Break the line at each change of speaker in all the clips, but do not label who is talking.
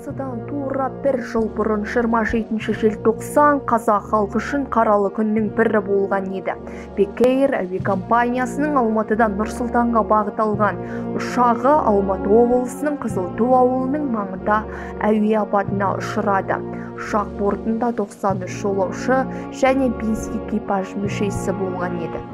Осыдан тура бір жыл бұрын 27 желтоқсан қазақ халқы үшін қаралы күннің бірі болған еді. Бек Эйр әуе компаниясының Алматыдан Нұр-Сұлтанға бағыт алған ұшағы Алматы облысының Қызылту ауылының маңында әуе апатына ұшырады. Ұшақ бортында 93 жолаушы және 5 экипаж мүшесі болған еді.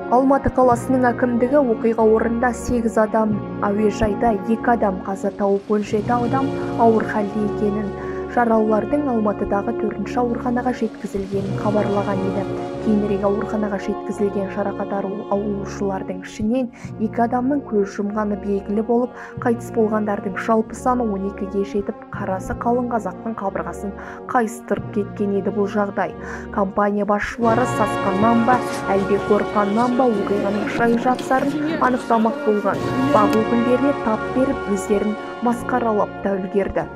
Алматы қаласының әкімдігі оқиға орнында 8 адам, әуежайда 2 адам қаза тауып, 17 адам ауыр халде екенін, жаралылардың Алматыдағы 4-ші ауруханаға жеткізілгенін хабарлаған еді. Кейінірек ауруханаға жеткізілген жарақат алушылардың ішінен 2 адамның көз жұмғаны белгілі болып, қайтыс болғандардың жалпы саны 12-ге жетіп, қарасы қалың қазақтың қабырғасын қайыстырып кеткен еді бұл жағдай. Компания басшылары сасқаннан ба, әлде қорыққаннан ба оқиғаның жай-жапсарын анықтамақ болған. Бақ өкілдеріне тап беріп, өздерін масқаралап та үлгерді.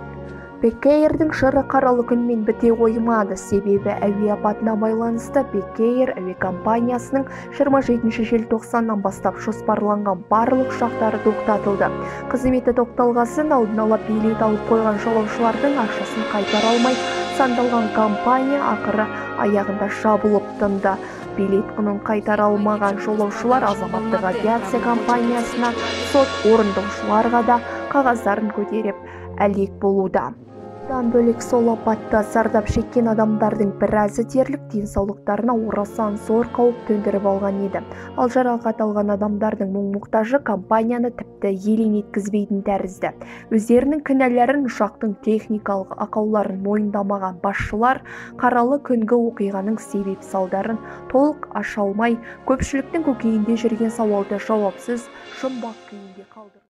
Бек Эйрдің жыры қаралы күнмен біте қоймады, себебі әуе апатына байланысты Бек Эйр әуе компаниясының 27 желтоқсаннан бастап жоспарланған барлық ұшақтары тоқтатылды. Қызметі тоқталғасын алдын ала билет алып қойған жолаушылардың ақшасын қайтара алмай, сандалған компания ақыры аяғында жабылып тынды. Билет құнын қайтара алмаған жолаушылар азаматтық авиация компаниясына, сот орындаушыларға да қағаздарын көтеріп әлек болуда. Бұдан бөлек сол апатта зардап шеккен адамдардың біразы дерлік денсаулықтарына орасан зор қауіп төндіріп алған еді. Ал жарақат алған адамдардың мұң-мұқтажы компанияны тіпті елең еткізбейтін тәрізді. Өздерінің кінәләрін, ұшақтың техникалық ақауларын мойындамаған басшылар қаралы күнгі оқиғаның себеп-салдарын толық аша алмай, көпшіліктің көкейінде жүрген сауалды жауапсыз, жұмбақ күйінде